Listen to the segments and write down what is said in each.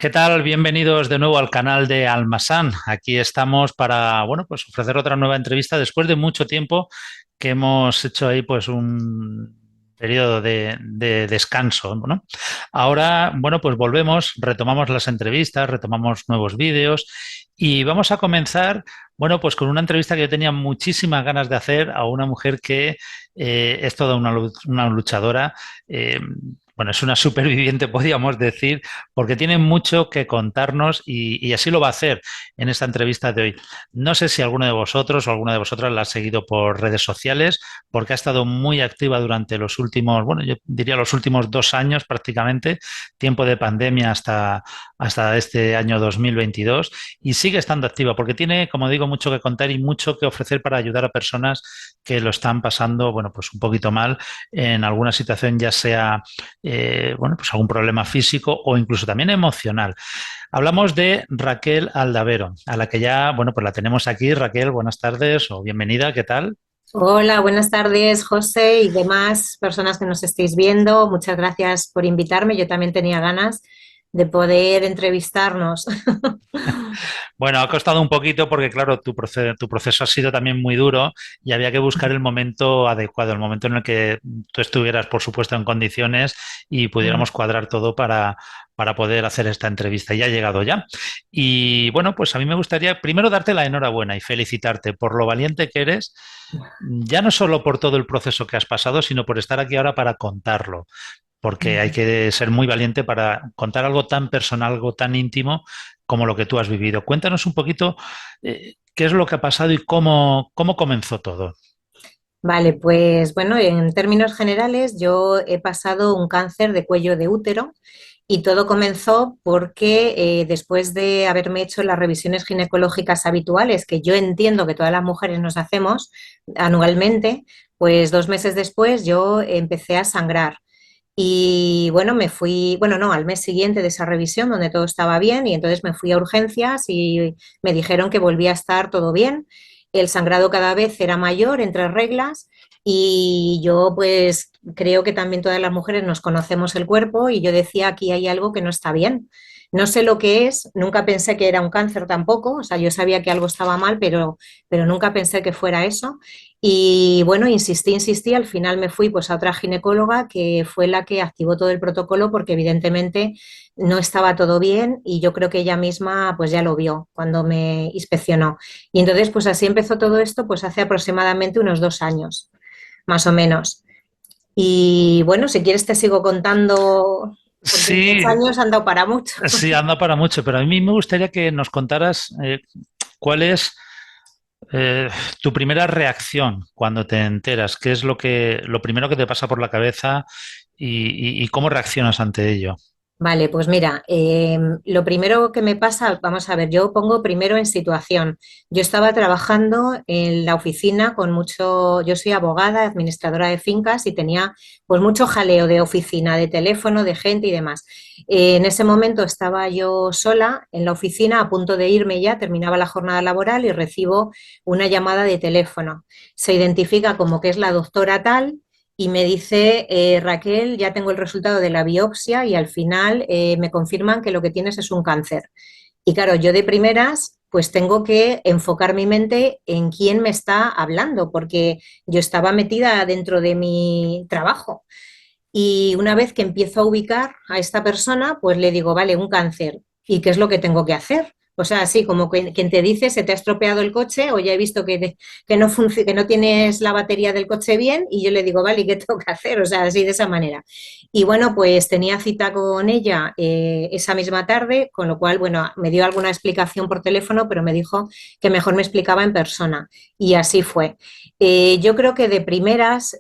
¿Qué tal? Bienvenidos de nuevo al canal de Almasán. Aquí estamos para, bueno, pues ofrecer otra nueva entrevista después de mucho tiempo que hemos hecho ahí pues un periodo de descanso, ¿no? Ahora, bueno, pues volvemos, retomamos las entrevistas, retomamos nuevos vídeos y vamos a comenzar, bueno, pues con una entrevista que yo tenía muchísimas ganas de hacer a una mujer que es toda una luchadora. Bueno, es una superviviente, podríamos decir, porque tiene mucho que contarnos y así lo va a hacer en esta entrevista de hoy. No sé si alguno de vosotros o alguna de vosotras la ha seguido por redes sociales, porque ha estado muy activa durante los últimos, bueno, yo diría los últimos 2 años prácticamente, tiempo de pandemia hasta este año 2022, y sigue estando activa porque tiene, como digo, mucho que contar y mucho que ofrecer para ayudar a personas que lo están pasando, bueno, pues un poquito mal en alguna situación, ya sea bueno, pues algún problema físico o incluso también emocional. Hablamos de Raquel Aldavero, a la que ya, bueno, pues la tenemos aquí. Raquel, buenas tardes o bienvenida, ¿qué tal? Hola, buenas tardes, José y demás personas que nos estéis viendo. Muchas gracias por invitarme. Yo también tenía ganas de poder entrevistarnos. Bueno, ha costado un poquito porque, claro, tu proceso ha sido también muy duro y había que buscar el momento adecuado, el momento en el que tú estuvieras, por supuesto, en condiciones y pudiéramos cuadrar todo para poder hacer esta entrevista. Y ha llegado ya. Y bueno, pues a mí me gustaría primero darte la enhorabuena y felicitarte por lo valiente que eres, ya no solo por todo el proceso que has pasado, sino por estar aquí ahora para contarlo, porque hay que ser muy valiente para contar algo tan personal, algo tan íntimo como lo que tú has vivido. Cuéntanos un poquito qué es lo que ha pasado y cómo comenzó todo. Vale, pues bueno, en términos generales, yo he pasado un cáncer de cuello de útero y todo comenzó porque después de haberme hecho las revisiones ginecológicas habituales, que yo entiendo que todas las mujeres nos hacemos anualmente, pues 2 meses después yo empecé a sangrar. Y bueno, me fui, bueno, no, al mes siguiente de esa revisión donde todo estaba bien y entonces me fui a urgencias y me dijeron que volvía a estar todo bien. El sangrado cada vez era mayor entre reglas y yo pues creo que también todas las mujeres nos conocemos el cuerpo y yo decía aquí hay algo que no está bien. No sé lo que es, nunca pensé que era un cáncer tampoco, o sea, yo sabía que algo estaba mal, pero nunca pensé que fuera eso. Y bueno, insistí, al final me fui pues a otra ginecóloga que fue la que activó todo el protocolo porque evidentemente no estaba todo bien y yo creo que ella misma pues ya lo vio cuando me inspeccionó. Y entonces pues así empezó todo esto pues hace aproximadamente unos 2 años, más o menos. Y bueno, si quieres te sigo contando porque en dos Sí, años han dado para mucho. sí, anda para mucho, pero a mí me gustaría que nos contaras cuál es tu primera reacción cuando te enteras, qué es lo primero que te pasa por la cabeza y cómo reaccionas ante ello. Vale, pues mira, lo primero que me pasa, vamos a ver, yo pongo primero en situación. Yo estaba trabajando en la oficina con mucho, yo soy abogada, administradora de fincas y tenía pues mucho jaleo de oficina, de teléfono, de gente y demás. En ese momento estaba yo sola en la oficina a punto de irme ya, terminaba la jornada laboral y recibo una llamada de teléfono. Se identifica como que es la doctora tal y me dice, Raquel, ya tengo el resultado de la biopsia y al final me confirman que lo que tienes es un cáncer. Y claro, yo de primeras, pues tengo que enfocar mi mente en quién me está hablando, porque yo estaba metida dentro de mi trabajo. Y una vez que empiezo a ubicar a esta persona, pues le digo, vale, un cáncer. ¿Y qué es lo que tengo que hacer? O sea, así como quien te dice, se te ha estropeado el coche o ya he visto que no tienes la batería del coche bien y yo le digo, vale, ¿y qué tengo que hacer? O sea, así de esa manera. Y bueno, pues tenía cita con ella esa misma tarde, con lo cual, bueno, me dio alguna explicación por teléfono, pero me dijo que mejor me explicaba en persona. Y así fue. Yo creo que de primeras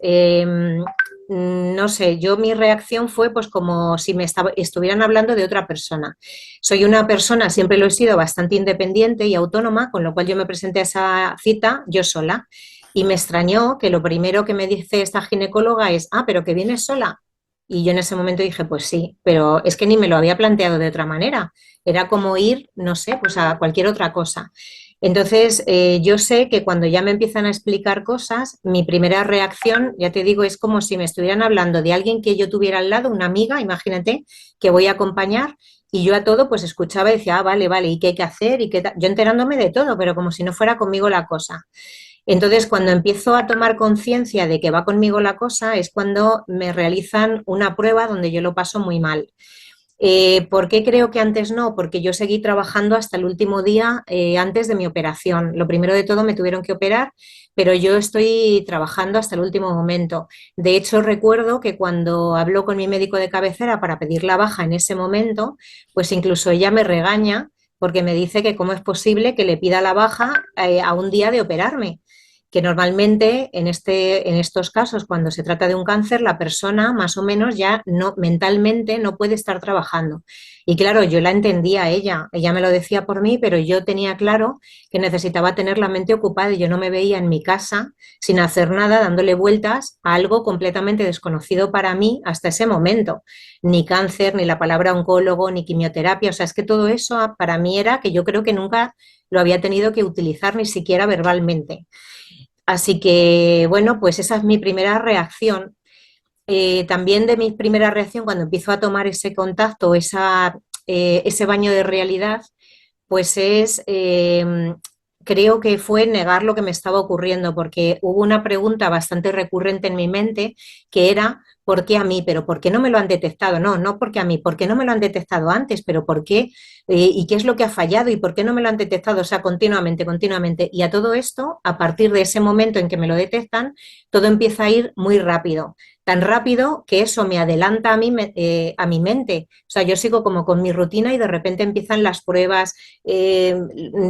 no sé, yo mi reacción fue pues como si estuvieran hablando de otra persona. Soy una persona, siempre lo he sido, bastante independiente y autónoma, con lo cual yo me presenté a esa cita yo sola. Y me extrañó que lo primero que me dice esta ginecóloga es, ah, pero que vienes sola. Y yo en ese momento dije, pues sí, pero es que ni me lo había planteado de otra manera. Era como ir, no sé, pues a cualquier otra cosa. Entonces, yo sé que cuando ya me empiezan a explicar cosas, mi primera reacción, ya te digo, es como si me estuvieran hablando de alguien que yo tuviera al lado, una amiga, imagínate, que voy a acompañar, y yo a todo pues escuchaba y decía, ah, vale, vale, ¿y qué hay que hacer? ¿Y qué tal? Yo enterándome de todo, pero como si no fuera conmigo la cosa. Entonces, cuando empiezo a tomar conciencia de que va conmigo la cosa, es cuando me realizan una prueba donde yo lo paso muy mal. ¿Por qué creo que antes no? Porque yo seguí trabajando hasta el último día antes de mi operación. Lo primero de todo me tuvieron que operar, pero yo estoy trabajando hasta el último momento. De hecho, recuerdo que cuando hablo con mi médico de cabecera para pedir la baja en ese momento, pues incluso ella me regaña porque me dice que cómo es posible que le pida la baja a un día de operarme, que normalmente en estos casos, cuando se trata de un cáncer, la persona más o menos ya no, mentalmente no puede estar trabajando. Y claro, yo la entendía a ella me lo decía por mí, pero yo tenía claro que necesitaba tener la mente ocupada y yo no me veía en mi casa sin hacer nada, dándole vueltas a algo completamente desconocido para mí hasta ese momento. Ni cáncer, ni la palabra oncólogo, ni quimioterapia, o sea, es que todo eso para mí era que yo creo que nunca lo había tenido que utilizar ni siquiera verbalmente. Así que, bueno, pues esa es mi primera reacción. También de mi primera reacción cuando empiezo a tomar ese contacto, ese baño de realidad, pues creo que fue negar lo que me estaba ocurriendo, porque hubo una pregunta bastante recurrente en mi mente que era, ¿por qué a mí? ¿Pero por qué no me lo han detectado? No, no porque a mí, ¿por qué no me lo han detectado antes? ¿Pero por qué? ¿Y qué es lo que ha fallado? ¿Y por qué no me lo han detectado? O sea, continuamente, continuamente. Y a todo esto, a partir de ese momento en que me lo detectan, todo empieza a ir muy rápido, tan rápido que eso me adelanta a mi mente. O sea, yo sigo como con mi rutina y de repente empiezan las pruebas, eh,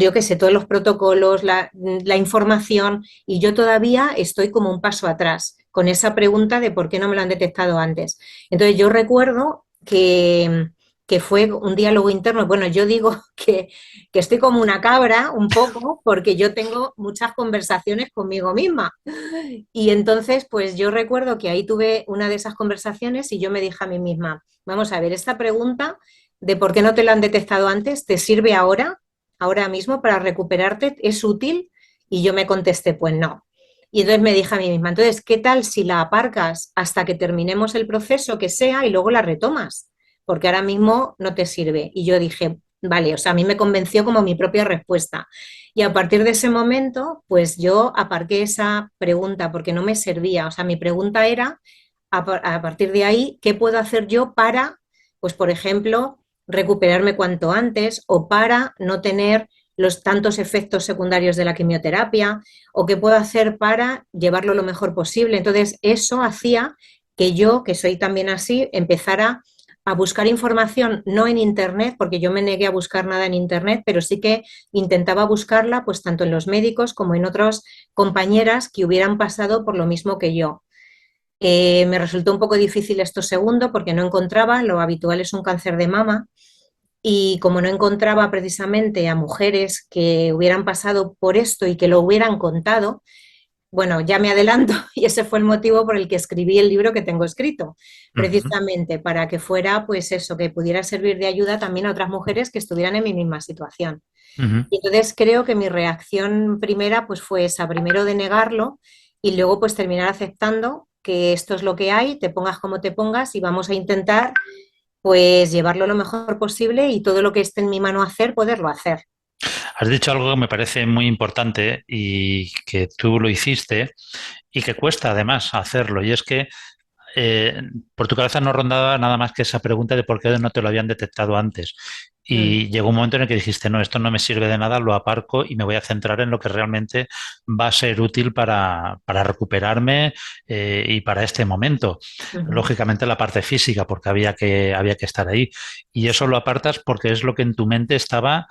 yo qué sé, todos los protocolos, la información, y yo todavía estoy como un paso atrás con esa pregunta de por qué no me lo han detectado antes. Entonces yo recuerdo que fue un diálogo interno. Bueno, yo digo que estoy como una cabra un poco porque yo tengo muchas conversaciones conmigo misma. Y entonces, pues yo recuerdo que ahí tuve una de esas conversaciones y yo me dije a mí misma, vamos a ver, esta pregunta de por qué no te la han detectado antes, ¿te sirve ahora, ahora mismo para recuperarte? ¿Es útil? Y yo me contesté, pues no. Y entonces me dije a mí misma, entonces, ¿qué tal si la aparcas hasta que terminemos el proceso que sea y luego la retomas? Porque ahora mismo no te sirve. Y yo dije, vale, o sea, a mí me convenció como mi propia respuesta. Y a partir de ese momento, pues yo aparqué esa pregunta porque no me servía. O sea, mi pregunta era, a partir de ahí, ¿qué puedo hacer yo para, pues por ejemplo, recuperarme cuanto antes o para no tener los tantos efectos secundarios de la quimioterapia o qué puedo hacer para llevarlo lo mejor posible? Entonces, eso hacía que yo, que soy también así, empezara a buscar información, no en Internet, porque yo me negué a buscar nada en Internet, pero sí que intentaba buscarla, pues tanto en los médicos como en otras compañeras que hubieran pasado por lo mismo que yo. Me resultó un poco difícil esto segundo porque no encontraba, lo habitual es un cáncer de mama, y como no encontraba precisamente a mujeres que hubieran pasado por esto y que lo hubieran contado, bueno, ya me adelanto y ese fue el motivo por el que escribí el libro que tengo escrito, Ujú, precisamente para que fuera, pues eso, que pudiera servir de ayuda también a otras mujeres que estuvieran en mi misma situación. ujú. Y entonces creo que mi reacción primera pues fue esa, primero de negarlo y luego pues terminar aceptando que esto es lo que hay, te pongas como te pongas y vamos a intentar pues llevarlo lo mejor posible y todo lo que esté en mi mano hacer, poderlo hacer. Has dicho algo que me parece muy importante y que tú lo hiciste y que cuesta además hacerlo, y es que eh, por tu cabeza no rondaba nada más que esa pregunta de por qué no te lo habían detectado antes. Mm, Y llegó un momento en el que dijiste, no, esto no me sirve de nada, lo aparco y me voy a centrar en lo que realmente va a ser útil para recuperarme y para este momento. ujú, Lógicamente la parte física, porque había que estar ahí. Y eso lo apartas porque es lo que en tu mente estaba,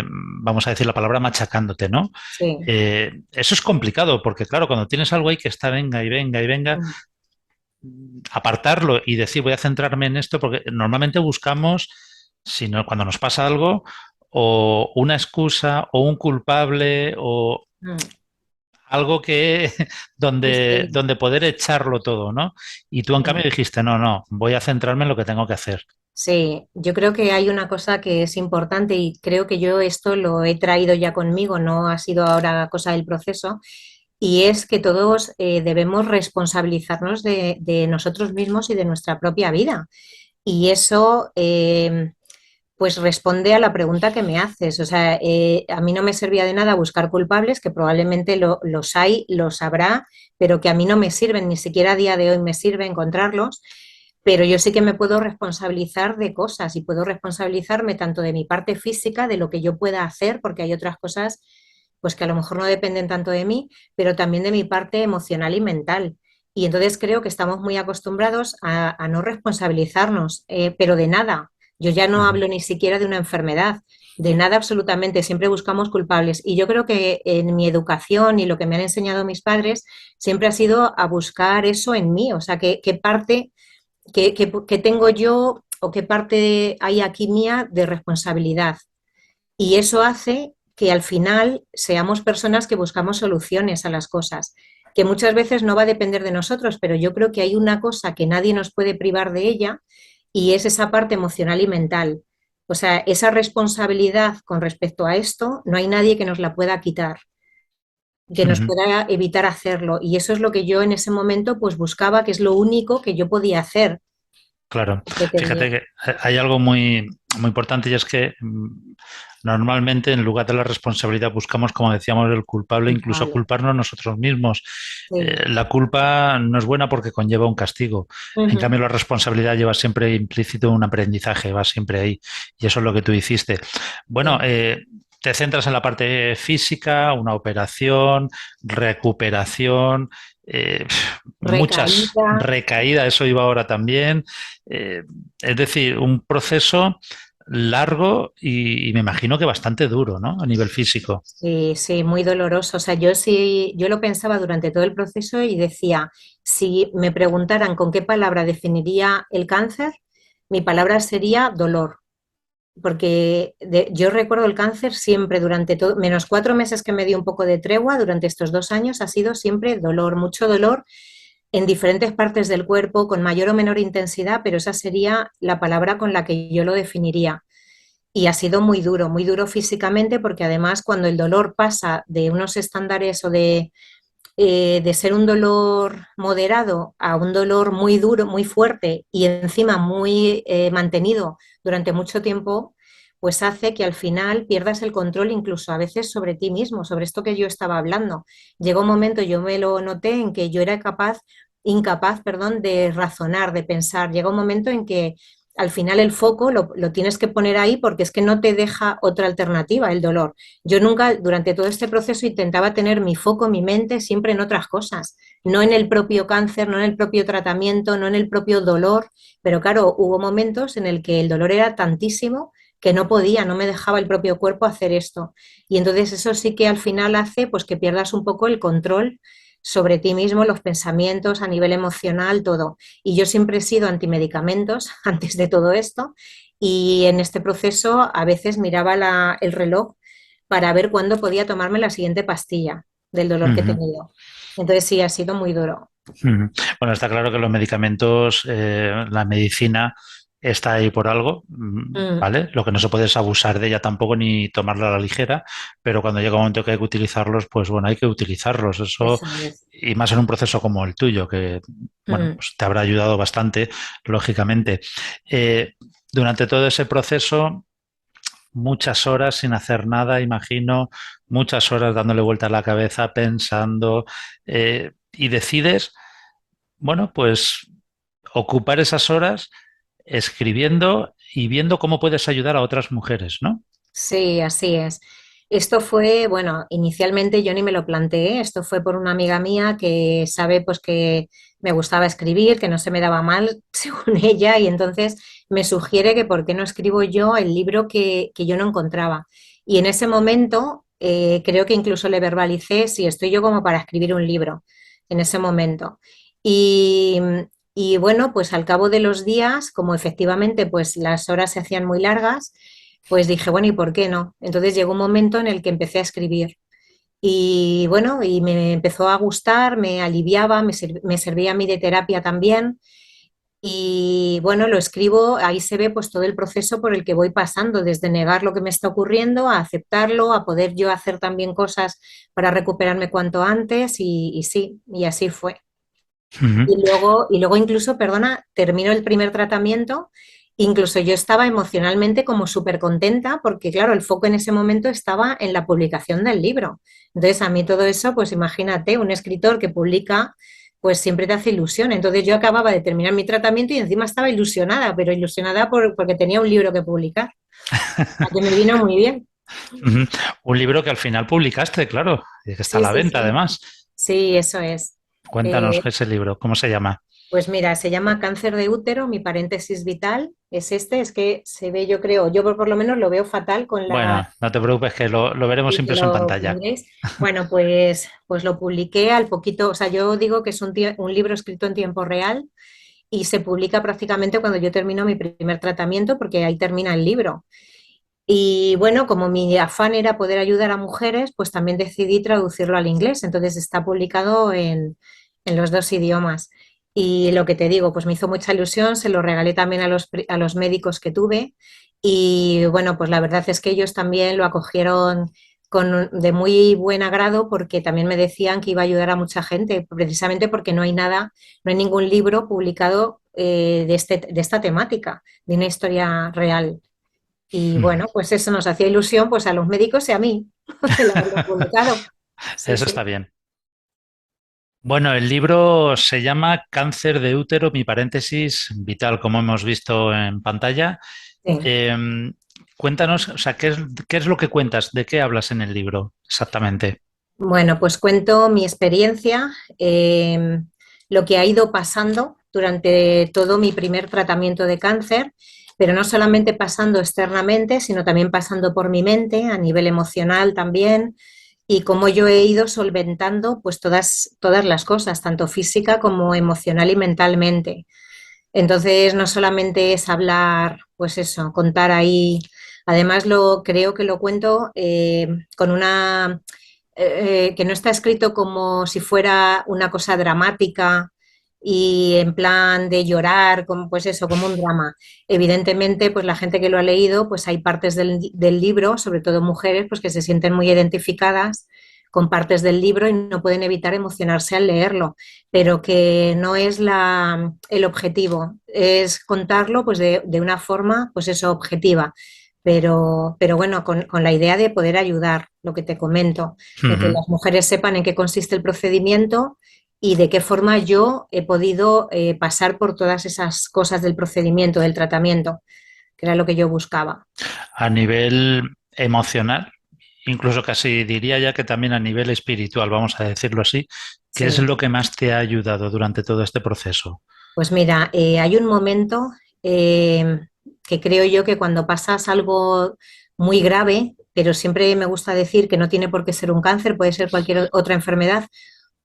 vamos a decir la palabra, machacándote, ¿no? sí. Eso es complicado porque, claro, cuando tienes algo ahí que está venga y venga y venga, Mm, apartarlo y decir voy a centrarme en esto, porque normalmente buscamos, si no, cuando nos pasa algo, o una excusa o un culpable o mm, algo que sí, sí. donde poder echarlo todo, ¿no? Y tú en cambio Mm. dijiste, no, no, voy a centrarme en lo que tengo que hacer. Sí, yo creo que hay una cosa que es importante y creo que yo esto lo he traído ya conmigo, no ha sido ahora cosa del proceso, y es que todos debemos responsabilizarnos de nosotros mismos y de nuestra propia vida. Y eso, pues responde a la pregunta que me haces. O sea, a mí no me servía de nada buscar culpables, que probablemente los hay, los habrá, pero que a mí no me sirven, ni siquiera a día de hoy me sirve encontrarlos. Pero yo sí que me puedo responsabilizar de cosas y puedo responsabilizarme tanto de mi parte física, de lo que yo pueda hacer, porque hay otras cosas pues que a lo mejor no dependen tanto de mí, pero también de mi parte emocional y mental. Y entonces creo que estamos muy acostumbrados a no responsabilizarnos, pero de nada. Yo ya no Ujú, hablo ni siquiera de una enfermedad, de nada absolutamente, siempre buscamos culpables. Y yo creo que en mi educación y lo que me han enseñado mis padres siempre ha sido a buscar eso en mí, o sea, qué parte, qué tengo yo o qué parte hay aquí mía de responsabilidad. Y eso hace que al final seamos personas que buscamos soluciones a las cosas, que muchas veces no va a depender de nosotros, pero yo creo que hay una cosa que nadie nos puede privar de ella y es esa parte emocional y mental. O sea, esa responsabilidad con respecto a esto, no hay nadie que nos la pueda quitar, que nos ujú. pueda evitar hacerlo. Y eso es lo que yo en ese momento pues buscaba, que es lo único que yo podía hacer, Claro, que tenía. fíjate que hay algo muy importante y es que normalmente en lugar de la responsabilidad buscamos, como decíamos, el culpable, incluso Culpable. culparnos nosotros mismos. Sí. La culpa no es buena porque conlleva un castigo. En Ujú. cambio, la responsabilidad lleva siempre implícito un aprendizaje, va siempre ahí. Y eso es lo que tú hiciste. Bueno, Sí. te centras en la parte física, una operación, recuperación. eh, Muchas Recaída. recaídas, eso iba ahora también. Eh, es decir, un proceso largo y me imagino que bastante duro, ¿no? A nivel físico. Sí, sí, muy doloroso. O sea, yo sí, yo lo pensaba durante todo el proceso y decía, si me preguntaran con qué palabra definiría el cáncer, mi palabra sería dolor. Porque yo recuerdo el cáncer siempre durante todo, menos 4 meses que me dio un poco de tregua, durante estos 2 años ha sido siempre dolor, mucho dolor en diferentes partes del cuerpo, con mayor o menor intensidad, pero esa sería la palabra con la que yo lo definiría. Y ha sido muy duro físicamente, porque además cuando el dolor pasa de unos estándares o de ser un dolor moderado a un dolor muy duro, muy fuerte y encima muy mantenido durante mucho tiempo, pues hace que al final pierdas el control incluso a veces sobre ti mismo, sobre esto que yo estaba hablando. Llegó un momento, yo me lo noté, en que yo era incapaz, perdón, de razonar, de pensar. Llega un momento en que al final el foco lo tienes que poner ahí porque es que no te deja otra alternativa, el dolor. Yo nunca, durante todo este proceso, intentaba tener mi foco, mi mente siempre en otras cosas, no en el propio cáncer, no en el propio tratamiento, no en el propio dolor, pero claro, hubo momentos en el que el dolor era tantísimo que no podía, no me dejaba el propio cuerpo hacer esto. Y entonces eso sí que al final hace pues que pierdas un poco el control sobre ti mismo, los pensamientos a nivel emocional, todo. Y yo siempre he sido antimedicamentos antes de todo esto y en este proceso a veces miraba el reloj para ver cuándo podía tomarme la siguiente pastilla del dolor que he Ujú, tenido. Entonces sí, ha sido muy duro. ujú. Bueno, está claro que los medicamentos, la medicina está ahí por algo, Mm, ¿vale? Lo que no se puede es abusar de ella tampoco ni tomarla a la ligera, pero cuando llega un momento que hay que utilizarlos, pues bueno, hay que utilizarlos. Eso, eso es. y más en un proceso como el tuyo, que bueno, Mm. pues te habrá ayudado bastante, lógicamente. Eh, Durante todo ese proceso, muchas horas sin hacer nada, imagino, muchas horas dándole vuelta a la cabeza, pensando, y decides, bueno, pues ocupar esas horas escribiendo y viendo cómo puedes ayudar a otras mujeres, ¿no? Sí, así es. Esto fue, bueno, inicialmente yo ni me lo planteé, esto fue por una amiga mía que sabe pues que me gustaba escribir, que no se me daba mal, según ella, y entonces me sugiere que por qué no escribo yo el libro que yo no encontraba. Y en ese momento creo que incluso le verbalicé si estoy yo como para escribir un libro, en ese momento. Y, y bueno, pues al cabo de los días, como efectivamente pues las horas se hacían muy largas, pues dije, bueno, ¿y por qué no? Entonces llegó un momento en el que empecé a escribir y bueno, y me empezó a gustar, me aliviaba, me servía a mí de terapia también Y bueno, lo escribo, ahí se ve pues todo el proceso por el que voy pasando, desde negar lo que me está ocurriendo, a aceptarlo, a poder yo hacer también cosas para recuperarme cuanto antes y sí, y así fue. Ujú. Y luego incluso, perdona, termino el primer tratamiento, incluso yo estaba emocionalmente como súper contenta porque claro, el foco en ese momento estaba en la publicación del libro. Entonces a mí todo eso, pues imagínate, un escritor que publica, pues siempre te hace ilusión. Entonces yo acababa de terminar mi tratamiento y encima estaba ilusionada, pero ilusionada porque tenía un libro que publicar, a que me vino muy bien. Ujú. Un libro que al final publicaste, claro, y que está a Sí, la sí, venta sí. además. Sí, eso es. Cuéntanos Eh, ese libro, ¿cómo se llama? Pues mira, se llama cáncer de útero, mi paréntesis vital es este, es que se ve, yo creo, yo por lo menos lo veo fatal con la, Bueno, no te preocupes que lo veremos y que impreso en lo pantalla. miréis. Bueno, pues lo publiqué al poquito, o sea, yo digo que es un libro escrito en tiempo real y se publica prácticamente cuando yo termino mi primer tratamiento, porque ahí termina el libro. Y bueno, como mi afán era poder ayudar a mujeres, pues también decidí traducirlo al inglés. Entonces está publicado en los dos idiomas. Y lo que te digo, pues me hizo mucha ilusión, se lo regalé también a los médicos que tuve. Y bueno, pues la verdad es que ellos también lo acogieron de muy buen agrado porque también me decían que iba a ayudar a mucha gente, precisamente porque no hay nada, no hay ningún libro publicado de esta temática, de una historia real. Y Ujú. bueno, pues eso nos hacía ilusión pues a los médicos y a mí el haberlo publicado. Sí, Eso sí, está bien. Bueno, el libro se llama Cáncer de útero, mi paréntesis vital, como hemos visto en pantalla. sí. Em, Cuéntanos, o sea, qué es lo que cuentas? ¿De qué hablas en el libro exactamente? Bueno, pues cuento mi experiencia, lo que ha ido pasando durante todo mi primer tratamiento de cáncer, pero no solamente pasando externamente, sino también pasando por mi mente, a nivel emocional también, y cómo yo he ido solventando pues todas las cosas, tanto física como emocional y mentalmente. Entonces, no solamente es hablar, pues eso, contar ahí. Además, creo que lo cuento con una que no está escrito como si fuera una cosa dramática y en plan de llorar, como pues eso, como un drama. Evidentemente, pues la gente que lo ha leído, pues hay partes del libro, sobre todo mujeres, pues que se sienten muy identificadas con partes del libro y no pueden evitar emocionarse al leerlo, pero que no es el objetivo, es contarlo pues de una forma, pues eso, objetiva, pero bueno, con la idea de poder ayudar, lo que te comento, de que Ujú. las mujeres sepan en qué consiste el procedimiento y de qué forma yo he podido pasar por todas esas cosas del procedimiento, del tratamiento, que era lo que yo buscaba. A nivel emocional, incluso casi diría ya que también a nivel espiritual, vamos a decirlo así, ¿qué es Sí. lo que más te ha ayudado durante todo este proceso? Pues mira, hay un momento eh, que creo yo que cuando pasas algo muy grave, pero siempre me gusta decir que no tiene por qué ser un cáncer, puede ser cualquier otra enfermedad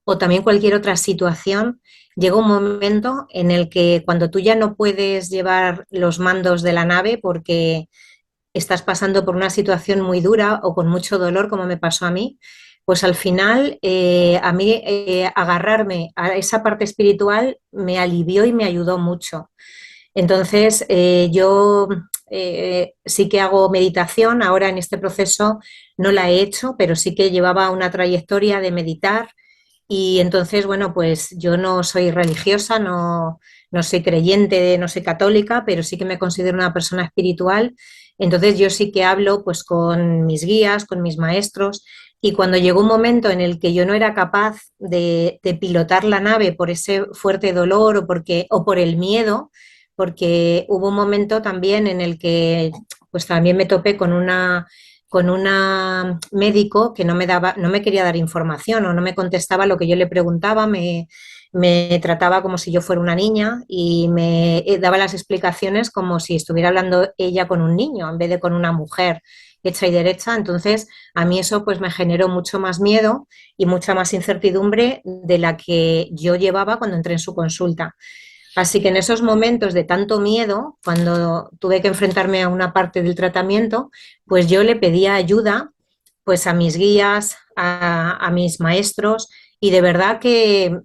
o también cualquier otra situación, llega un momento en el que cuando tú ya no puedes llevar los mandos de la nave porque estás pasando por una situación muy dura o con mucho dolor, como me pasó a mí, pues al final a mí agarrarme a esa parte espiritual me alivió y me ayudó mucho. Entonces yo sí que hago meditación, ahora en este proceso no la he hecho, pero sí que llevaba una trayectoria de meditar y entonces, bueno, pues yo no soy religiosa, no soy creyente, no soy católica, pero sí que me considero una persona espiritual. Entonces yo sí que hablo pues con mis guías, con mis maestros, y cuando llegó un momento en el que yo no era capaz de pilotar la nave por ese fuerte dolor o por el miedo, porque hubo un momento también en el que pues también me topé con una médico que no me quería dar información o no me contestaba lo que yo le preguntaba, me trataba como si yo fuera una niña y me daba las explicaciones como si estuviera hablando ella con un niño en vez de con una mujer hecha y derecha. Entonces, a mí eso pues me generó mucho más miedo y mucha más incertidumbre de la que yo llevaba cuando entré en su consulta. Así que en esos momentos de tanto miedo, cuando tuve que enfrentarme a una parte del tratamiento, pues yo le pedía ayuda pues a mis guías, a mis maestros y de verdad que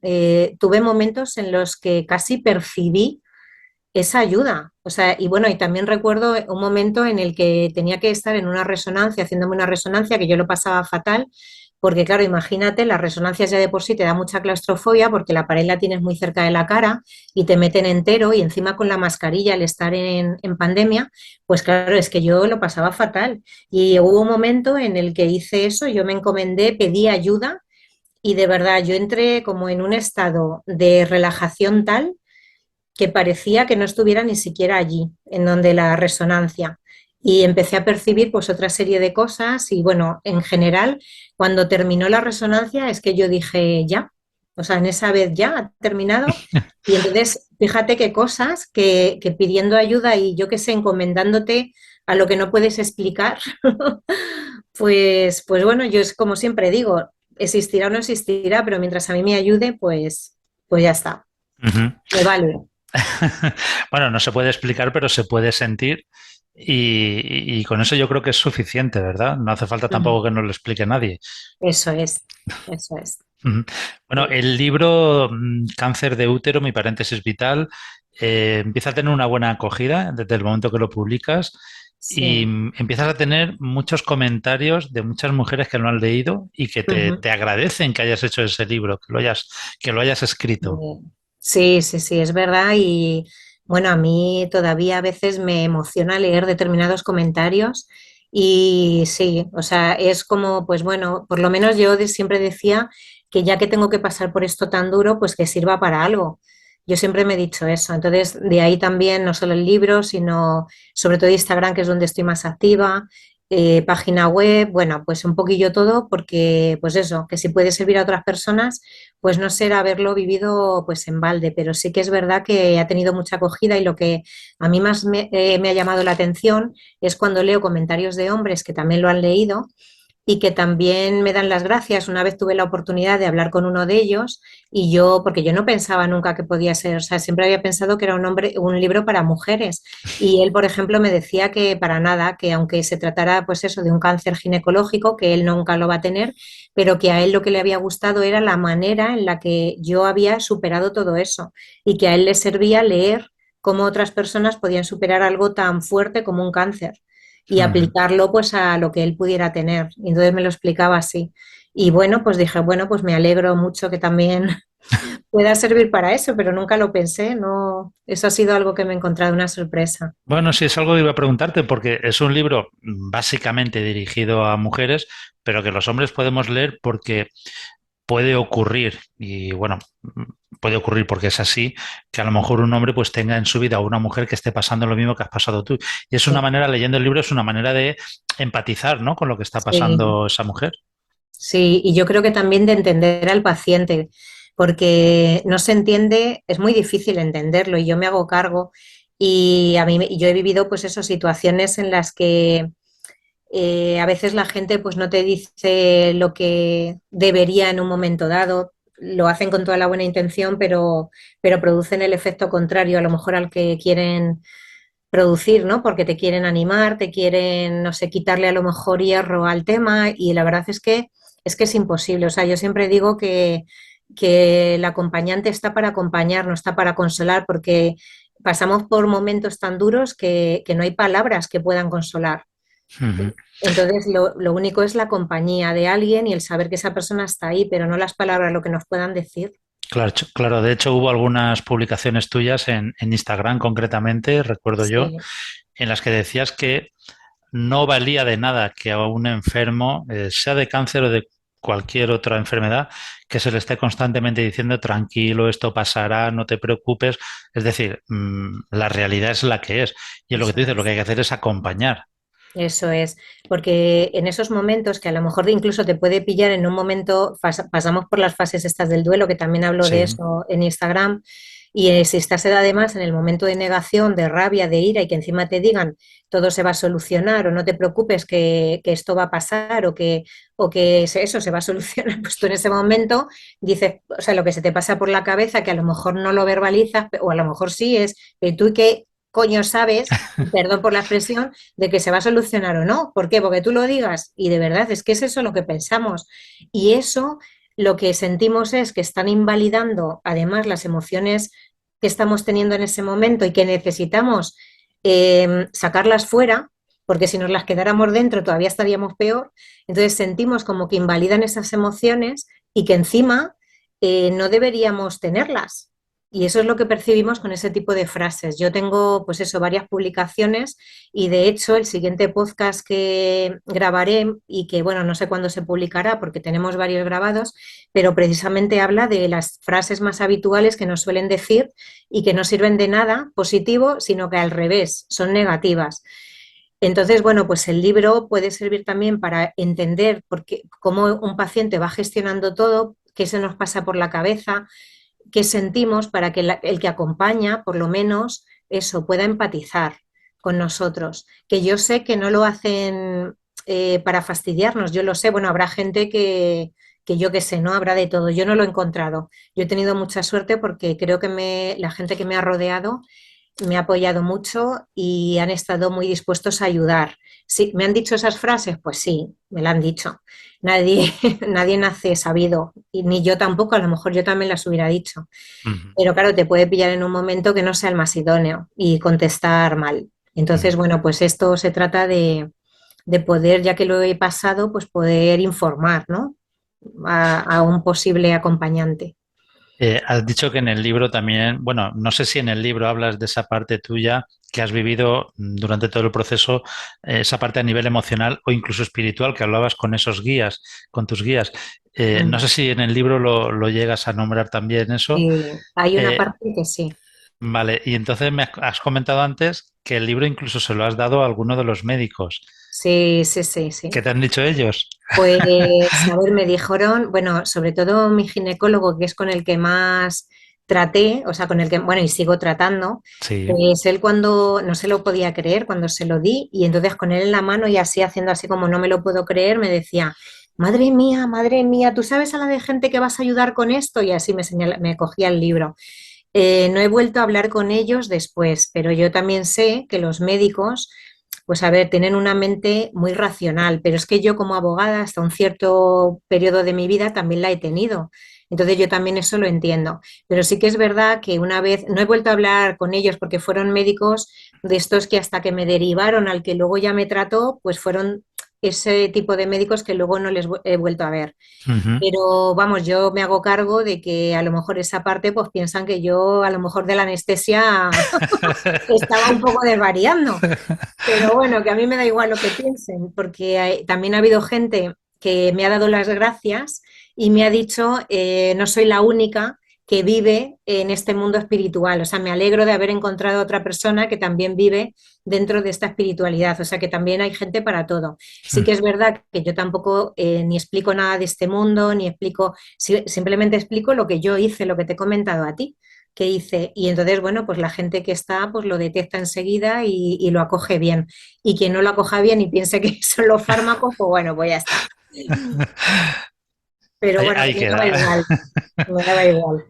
tuve momentos en los que casi percibí esa ayuda. O sea, y bueno, y también recuerdo un momento en el que tenía que estar en una resonancia, haciéndome una resonancia, que yo lo pasaba fatal, porque claro, imagínate, las resonancias ya de por sí te da mucha claustrofobia porque la pared la tienes muy cerca de la cara y te meten entero y encima con la mascarilla al estar en pandemia, pues claro, es que yo lo pasaba fatal. Y hubo un momento en el que hice eso, yo me encomendé, pedí ayuda y de verdad yo entré como en un estado de relajación tal que parecía que no estuviera ni siquiera allí, en donde la resonancia. Y empecé a percibir pues otra serie de cosas y bueno, en general, cuando terminó la resonancia es que yo dije, ya, o sea, en esa vez ya ha terminado. Y entonces, fíjate qué cosas que pidiendo ayuda y yo que sé, encomendándote a lo que no puedes explicar, pues bueno, yo es como siempre digo, existirá o no existirá, pero mientras a mí me ayude, pues ya está, Ujú. me vale. Bueno, no se puede explicar, pero se puede sentir y con eso yo creo que es suficiente, ¿verdad? No hace falta tampoco que nos lo explique nadie. Eso es, eso es. Ujú. Bueno, el libro Cáncer de útero, mi paréntesis vital, empieza a tener una buena acogida desde el momento que lo publicas y Sí. empiezas a tener muchos comentarios de muchas mujeres que lo han leído y que Ujú. te agradecen que hayas hecho ese libro, que lo hayas escrito. Sí, sí, sí, es verdad. Y bueno, a mí todavía a veces me emociona leer determinados comentarios y sí, o sea, es como, pues bueno, por lo menos yo siempre decía que ya que tengo que pasar por esto tan duro, pues que sirva para algo. Yo siempre me he dicho eso. Entonces, de ahí también no solo el libro, sino sobre todo Instagram, que es donde estoy más activa, página web, bueno, pues un poquillo todo, porque pues eso, que si puede servir a otras personas pues no ser haberlo vivido pues en balde, pero sí que es verdad que ha tenido mucha acogida y lo que a mí más me ha llamado la atención es cuando leo comentarios de hombres que también lo han leído y que también me dan las gracias. Una vez tuve la oportunidad de hablar con uno de ellos y yo, porque yo no pensaba nunca que podía ser, o sea, siempre había pensado que era un libro para mujeres. Y él, por ejemplo, me decía que para nada, que aunque se tratara, pues eso, de un cáncer ginecológico, que él nunca lo va a tener, pero que a él lo que le había gustado era la manera en la que yo había superado todo eso y que a él le servía leer cómo otras personas podían superar algo tan fuerte como un cáncer y Ujú. aplicarlo pues a lo que él pudiera tener. Y entonces me lo explicaba así. Y bueno, pues dije, bueno, pues me alegro mucho que también pueda servir para eso, pero nunca lo pensé, no, eso ha sido algo que me he encontrado una sorpresa. Bueno, sí, es algo que iba a preguntarte, porque es un libro básicamente dirigido a mujeres, pero que los hombres podemos leer porque puede ocurrir, y bueno, puede ocurrir porque es así, que a lo mejor un hombre pues tenga en su vida a una mujer que esté pasando lo mismo que has pasado tú. Y es una Sí, manera, leyendo el libro, es una manera de empatizar, ¿no? Con lo que está sí, pasando esa mujer. sí, y yo creo que también de entender al paciente, porque no se entiende, es muy difícil entenderlo y yo me hago cargo y a mí yo he vivido pues esas situaciones en las que a veces la gente pues no te dice lo que debería en un momento dado, lo hacen con toda la buena intención, pero producen el efecto contrario a lo mejor al que quieren producir, ¿no? Porque te quieren animar, te quieren, no sé, quitarle a lo mejor hierro al tema y la verdad es que es imposible. O sea, yo siempre digo que el acompañante está para acompañar, no está para consolar, porque pasamos por momentos tan duros que no hay palabras que puedan consolar. Ujú. Entonces, lo único es la compañía de alguien y el saber que esa persona está ahí, pero no las palabras, lo que nos puedan decir. Claro, claro, de hecho hubo algunas publicaciones tuyas en Instagram concretamente, recuerdo yo, Sí, en las que decías que no valía de nada que a un enfermo, sea de cáncer o de cualquier otra enfermedad, que se le esté constantemente diciendo tranquilo, esto pasará, no te preocupes. Es decir, la realidad es la que es. Y es lo que eso tú dices, lo que es. hay que hacer es acompañar. Eso es, porque en esos momentos que a lo mejor incluso te puede pillar en un momento, pasamos por las fases estas del duelo, que también hablo de Sí. eso en Instagram, y si estás además en el momento de negación, de rabia, de ira y que encima te digan todo se va a solucionar o no te preocupes que esto va a pasar o que eso se va a solucionar, pues tú en ese momento dices, o sea, lo que se te pasa por la cabeza, que a lo mejor no lo verbalizas o a lo mejor sí es, tú qué coño sabes, perdón por la expresión, de que se va a solucionar o no. ¿Por qué? Porque tú lo digas y de verdad es que es eso lo que pensamos. Y eso lo que sentimos es que están invalidando además las emociones que estamos teniendo en ese momento y que necesitamos sacarlas fuera, porque si nos las quedáramos dentro todavía estaríamos peor. Entonces sentimos como que invalidan esas emociones y que encima no deberíamos tenerlas. Y eso es lo que percibimos con ese tipo de frases. Yo tengo, pues eso, varias publicaciones y de hecho el siguiente podcast que grabaré y que, bueno, no sé cuándo se publicará porque tenemos varios grabados, pero precisamente habla de las frases más habituales que nos suelen decir y que no sirven de nada positivo, sino que al revés, son negativas. Entonces, bueno, pues el libro puede servir también para entender cómo un paciente va gestionando todo, qué se nos pasa por la cabeza, qué sentimos, para que el que acompaña, por lo menos, eso, pueda empatizar con nosotros. Que yo sé que no lo hacen para fastidiarnos, yo lo sé, bueno, habrá gente que yo qué sé, ¿no? Habrá de todo. Yo no lo he encontrado. Yo he tenido mucha suerte porque creo que la gente que me ha rodeado me ha apoyado mucho y han estado muy dispuestos a ayudar. Sí, ¿me han dicho esas frases? Pues sí, me la han dicho. Nadie, nadie nace sabido, y ni yo tampoco, a lo mejor yo también las hubiera dicho. Ujú, Pero claro, te puede pillar en un momento que no sea el más idóneo y contestar mal. Entonces, ujú. bueno, pues esto se trata de poder, ya que lo he pasado, pues poder informar, ¿no? A un posible acompañante. Has dicho que en el libro también, bueno, no sé si en el libro hablas de esa parte tuya que has vivido durante todo el proceso, esa parte a nivel emocional o incluso espiritual, que hablabas con esos guías, con tus guías. No Mm. sé si en el libro lo llegas a nombrar también eso. Hay una Eh, parte que sí. vale, y entonces me has comentado antes que el libro incluso se lo has dado a alguno de los médicos. Sí, sí, sí, ¿Qué sí. te han dicho ellos? Pues, a ver, me dijeron, bueno, sobre todo mi ginecólogo, que es con el que más traté, o sea, con el que, bueno, y sigo tratando, Sí. pues él cuando no se lo podía creer, cuando se lo di, y entonces con él en la mano y así haciendo así como no me lo puedo creer, me decía, madre mía, ¿tú sabes a la de gente que vas a ayudar con esto? Y así me cogía el libro. No he vuelto a hablar con ellos después, pero yo también sé que los médicos, pues a ver, tienen una mente muy racional, pero es que yo como abogada hasta un cierto periodo de mi vida también la he tenido. Entonces yo también eso lo entiendo. Pero sí que es verdad que una vez, no he vuelto a hablar con ellos porque fueron médicos de estos que hasta que me derivaron al que luego ya me trató, pues fueron ese tipo de médicos que luego no les he vuelto a ver. Ujú. Pero vamos, yo me hago cargo de que a lo mejor esa parte pues piensan que yo a lo mejor de la anestesia estaba un poco desvariando. Pero bueno, que a mí me da igual lo que piensen, porque también ha habido gente que me ha dado las gracias y me ha dicho, no soy la única que vive en este mundo espiritual. O sea, me alegro de haber encontrado a otra persona que también vive dentro de esta espiritualidad. O sea, que también hay gente para todo. Sí que es verdad que yo tampoco ni explico nada de este mundo, ni explico, simplemente explico lo que yo hice, lo que te he comentado a ti que hice. Y entonces, bueno, pues la gente que está, pues lo detecta enseguida y lo acoge bien. Y quien no lo acoja bien y piense que son los fármacos, pues bueno, pues ya está. Pero Ahí, bueno, ahí me daba queda. igual, me daba igual.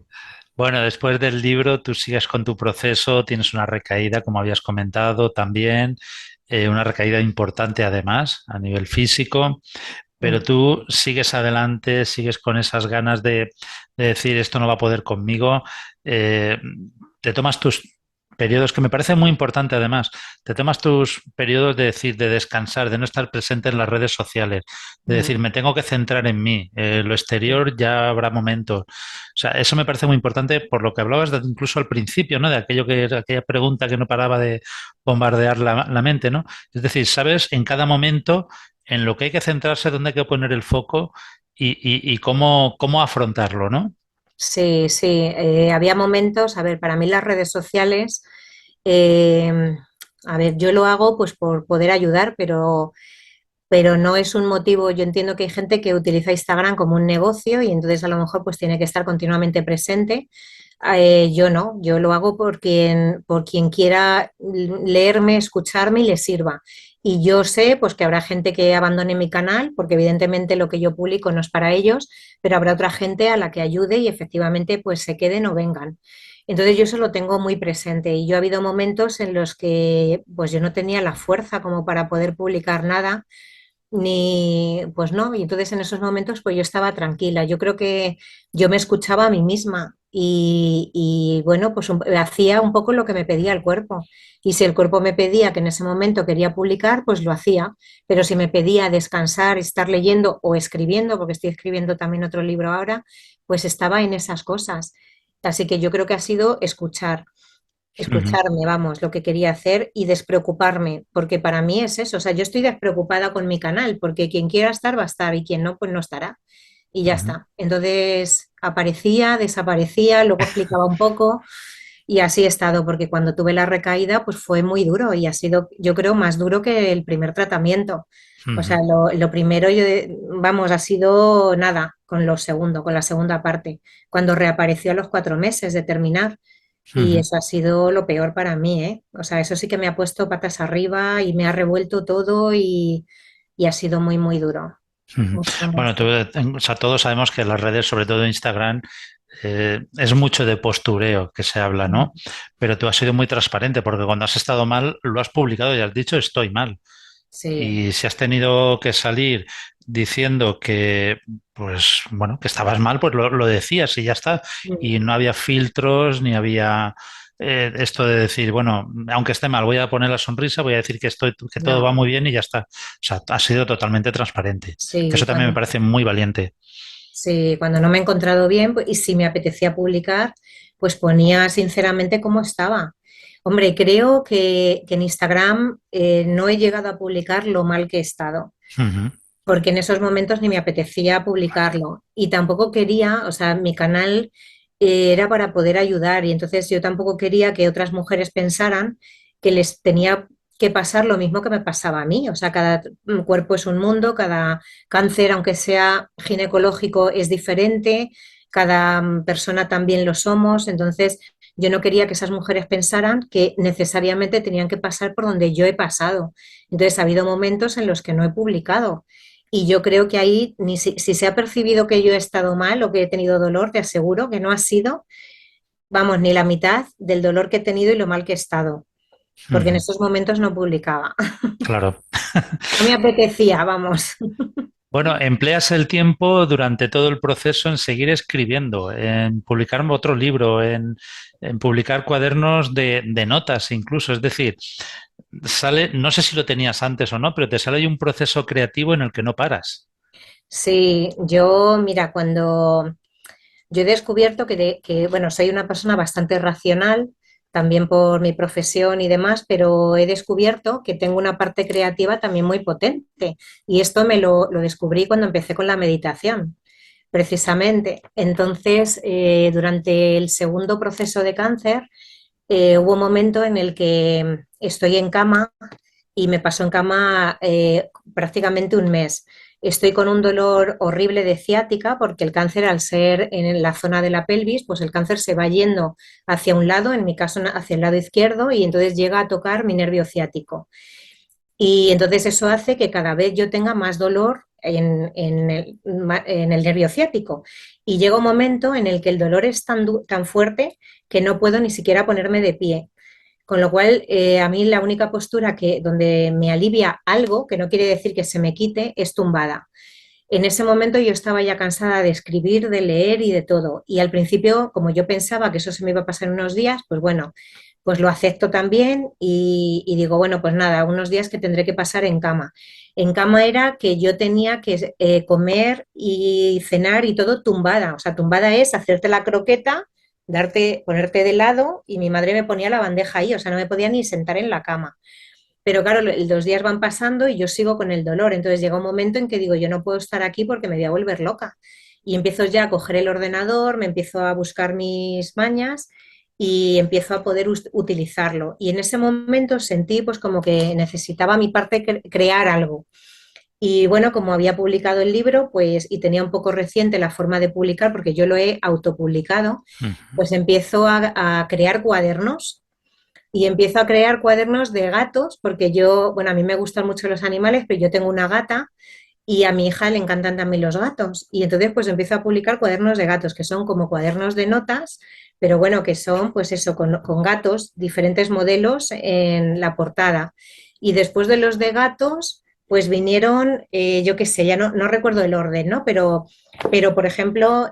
Bueno, después del libro tú sigues con tu proceso, tienes una recaída, como habías comentado también, una recaída importante además a nivel físico, pero Mm. tú sigues adelante, sigues con esas ganas de decir esto no va a poder conmigo, eh, te tomas tus periodos, que me parece muy importante además, te tomas tus periodos de decir, de descansar, de no estar presente en las redes sociales, de decir, Mm. me tengo que centrar en mí, lo exterior ya habrá momentos. O sea, eso me parece muy importante por lo que hablabas incluso al principio, ¿no? De aquello que era aquella pregunta que no paraba de bombardear la mente, ¿no? Es decir, sabes en cada momento en lo que hay que centrarse, dónde hay que poner el foco y cómo afrontarlo, ¿no? Sí, sí, había momentos, a ver, para mí las redes sociales, eh, a ver, yo lo hago pues por poder ayudar, pero no es un motivo. Yo entiendo que hay gente que utiliza Instagram como un negocio y entonces a lo mejor pues tiene que estar continuamente presente. Yo no, yo lo hago por quien quiera leerme, escucharme y le sirva. Y yo sé pues que habrá gente que abandone mi canal porque evidentemente lo que yo publico no es para ellos, pero habrá otra gente a la que ayude y efectivamente pues se queden o vengan. Entonces yo eso lo tengo muy presente y yo ha habido momentos en los que pues yo no tenía la fuerza como para poder publicar nada ni, pues no, y entonces en esos momentos pues yo estaba tranquila. Yo creo que yo me escuchaba a mí misma y bueno, pues hacía un poco lo que me pedía el cuerpo. Y si el cuerpo me pedía que en ese momento quería publicar, pues lo hacía. Pero si me pedía descansar, estar leyendo o escribiendo, porque estoy escribiendo también otro libro ahora, pues estaba en esas cosas. Así que yo creo que ha sido escuchar, Ujú, escucharme, vamos, lo que quería hacer y despreocuparme, porque para mí es eso. O sea, yo estoy despreocupada con mi canal, porque quien quiera estar va a estar y quien no, pues no estará. Y ya ujú, está. Entonces aparecía, desaparecía, luego explicaba un poco y así he estado, porque cuando tuve la recaída, pues fue muy duro y ha sido, yo creo, más duro que el primer tratamiento. O sea, ujú, lo primero, vamos, ha sido nada con lo segundo, con la segunda parte, cuando reapareció a los 4 meses de terminar. Y ujú, eso ha sido lo peor para mí, ¿eh? O sea, eso sí que me ha puesto patas arriba y me ha revuelto todo y ha sido muy, muy duro. ujú. Mucho, Bueno, mucho. o sea, todos sabemos que las redes, sobre todo Instagram, es mucho de postureo que se habla, ¿no? Pero tú has sido muy transparente porque cuando has estado mal lo has publicado y has dicho estoy mal. Sí. Y si has tenido que salir diciendo que, pues, bueno, que estabas mal, pues lo decías y ya está. Mm. Y no había filtros ni había esto de decir, bueno, aunque esté mal, voy a poner la sonrisa, voy a decir que que todo va No, muy bien y ya está. O sea, has sido totalmente transparente. Que sí, eso también me parece muy valiente. sí, cuando no me he encontrado bien y si me apetecía publicar, pues ponía sinceramente cómo estaba. Hombre, creo que en Instagram no he llegado a publicar lo mal que he estado, Ujú, porque en esos momentos ni me apetecía publicarlo y tampoco quería, o sea, mi canal era para poder ayudar y entonces yo tampoco quería que otras mujeres pensaran que les tenía que pasar lo mismo que me pasaba a mí. O sea, cada cuerpo es un mundo, cada cáncer, aunque sea ginecológico, es diferente, cada persona también lo somos. Entonces, yo no quería que esas mujeres pensaran que necesariamente tenían que pasar por donde yo he pasado. Entonces, ha habido momentos en los que no he publicado. Y yo creo que ahí, ni si se ha percibido que yo he estado mal o que he tenido dolor, te aseguro que no ha sido, vamos, ni la mitad del dolor que he tenido y lo mal que he estado, porque en ujú. esos momentos no publicaba. Claro. No me apetecía, vamos. Bueno, empleas el tiempo durante todo el proceso en seguir escribiendo, en publicar otro libro, en publicar cuadernos de notas incluso. Es decir, sale, no sé si lo tenías antes o no, pero te sale ahí un proceso creativo en el que no paras. Sí, yo, mira, cuando yo he descubierto bueno, soy una persona bastante racional, también por mi profesión y demás, pero he descubierto que tengo una parte creativa también muy potente. Y esto lo descubrí cuando empecé con la meditación, precisamente. Entonces, durante el segundo proceso de cáncer, hubo un momento en el que estoy en cama y me pasó en cama prácticamente un mes. Estoy con un dolor horrible de ciática porque el cáncer, al ser en la zona de la pelvis, pues el cáncer se va yendo hacia un lado, en mi caso hacia el lado izquierdo, y entonces llega a tocar mi nervio ciático. Y entonces eso hace que cada vez yo tenga más dolor en el nervio ciático. Y llega un momento en el que el dolor es tan fuerte que no puedo ni siquiera ponerme de pie. Con lo cual, a mí la única postura donde me alivia algo, que no quiere decir que se me quite, es tumbada. En ese momento yo estaba ya cansada de escribir, de leer y de todo. Y al principio, como yo pensaba que eso se me iba a pasar en unos días, pues bueno, pues lo acepto también y digo, bueno, pues nada, unos días que tendré que pasar en cama. En cama era que yo tenía que comer y cenar y todo tumbada. O sea, tumbada es hacerte la croqueta, ponerte de lado y mi madre me ponía la bandeja ahí, o sea, no me podía ni sentar en la cama. Pero claro, los días van pasando y yo sigo con el dolor. Entonces llega un momento en que digo, yo no puedo estar aquí porque me voy a volver loca. Y empiezo ya a coger el ordenador, me empiezo a buscar mis mañas y empiezo a poder utilizarlo. Y en ese momento sentí pues como que necesitaba mi parte crear algo. Y bueno, como había publicado el libro, pues y tenía un poco reciente la forma de publicar porque yo lo he autopublicado, Ujú, pues empiezo a crear cuadernos y empiezo a crear cuadernos de gatos, porque yo, bueno, a mí me gustan mucho los animales, pero yo tengo una gata y a mi hija le encantan también los gatos. Y entonces pues empiezo a publicar cuadernos de gatos, que son como cuadernos de notas, pero bueno, que son pues eso, con gatos, diferentes modelos en la portada. Y después de los de gatos, pues vinieron, yo qué sé, ya no recuerdo el orden, ¿no? Pero por ejemplo,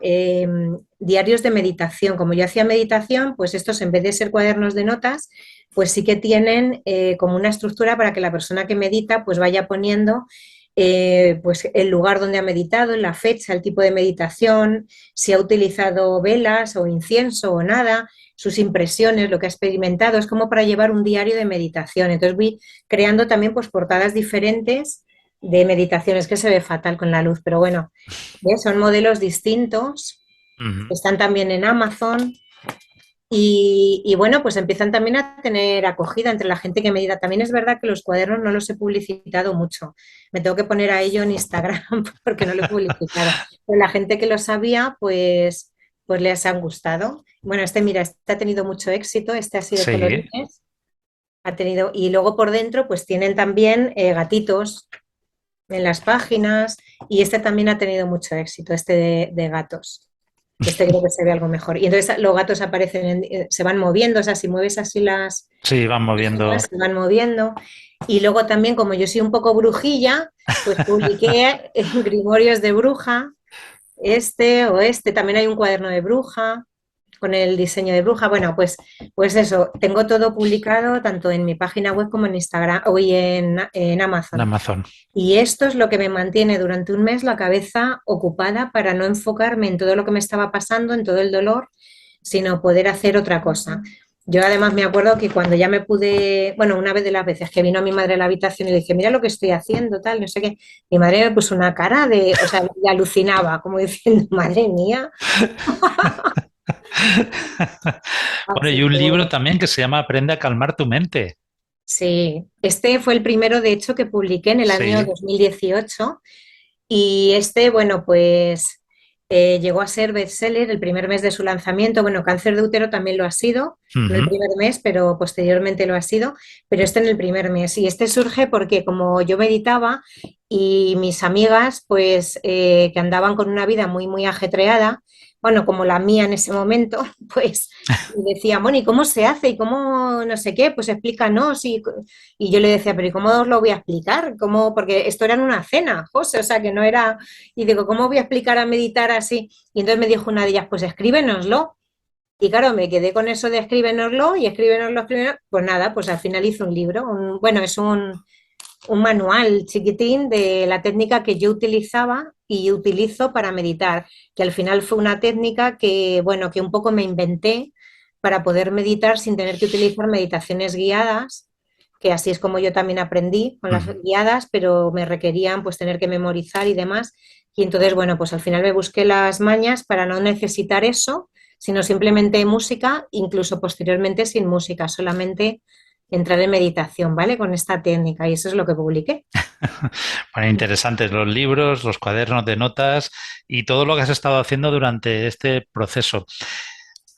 diarios de meditación. Como yo hacía meditación, pues estos en vez de ser cuadernos de notas, pues sí que tienen como una estructura para que la persona que medita pues vaya poniendo pues el lugar donde ha meditado, la fecha, el tipo de meditación, si ha utilizado velas o incienso o nada, sus impresiones, lo que ha experimentado. Es como para llevar un diario de meditación. Entonces voy creando también pues portadas diferentes de meditaciones, que se ve fatal con la luz, pero bueno, ¿ves? Son modelos distintos, Ujú. están también en Amazon y bueno, pues empiezan también a tener acogida entre la gente que medita. También es verdad que los cuadernos no los he publicitado mucho. Me tengo que poner a ello en Instagram porque no lo he publicitado. Pero la gente que lo sabía, pues les han gustado. Bueno, mira, este ha tenido mucho éxito, este ha sido Sí. colorines, ha tenido, y luego por dentro, pues tienen también gatitos en las páginas, y este también ha tenido mucho éxito, este de gatos. Este creo que se ve algo mejor. Y entonces los gatos aparecen, se van moviendo, o sea, si mueves así las Sí, van páginas, moviendo. se van moviendo. Y luego también, como yo soy un poco brujilla, pues publiqué en Grimorios de Bruja, este o este. También hay un cuaderno de bruja con el diseño de bruja. Bueno, pues eso, tengo todo publicado tanto en mi página web como en Instagram o en En Amazon. Amazon. Y esto es lo que me mantiene durante un mes la cabeza ocupada para no enfocarme en todo lo que me estaba pasando, en todo el dolor, sino poder hacer otra cosa. Yo además me acuerdo que cuando ya me pude, bueno, una vez de las veces que vino mi madre a la habitación y le dije, mira lo que estoy haciendo, tal, no sé qué, mi madre me puso una cara de, o sea, y alucinaba, como diciendo, madre mía. Bueno, Así y un que libro bueno, también que se llama Aprende a calmar tu mente. sí, este fue el primero, de hecho, que publiqué en el año Sí. 2018. Y bueno, pues llegó a ser bestseller el primer mes de su lanzamiento. Bueno, Cáncer de útero también lo ha sido, no el Ujú. primer mes, pero posteriormente lo ha sido, pero este en el primer mes. Y este surge porque como yo meditaba y mis amigas, pues que andaban con una vida muy, muy ajetreada, bueno, como la mía en ese momento, pues decían, bueno, ¿y cómo se hace? ¿Y cómo no sé qué? Pues explícanos. Y yo le decía, pero ¿y cómo os lo voy a explicar? ¿Cómo? Porque esto era en una cena, José, o sea que no era. Y digo, ¿cómo voy a explicar a meditar así? Y entonces me dijo una de ellas, pues escríbenoslo. Y claro, me quedé con eso de escríbenoslo y escríbenoslo, escríbenoslo. Pues nada, pues al final hice un libro. Bueno, es un manual chiquitín de la técnica que yo utilizaba y utilizo para meditar, que al final fue una técnica que, bueno, que un poco me inventé para poder meditar sin tener que utilizar meditaciones guiadas, que así es como yo también aprendí con las Ujú. guiadas, pero me requerían pues tener que memorizar y demás. Y entonces, bueno, pues al final me busqué las mañas para no necesitar eso, sino simplemente música, incluso posteriormente sin música, solamente entrar en meditación, ¿vale? Con esta técnica y eso es lo que publiqué. Bueno, interesantes los libros, los cuadernos de notas y todo lo que has estado haciendo durante este proceso.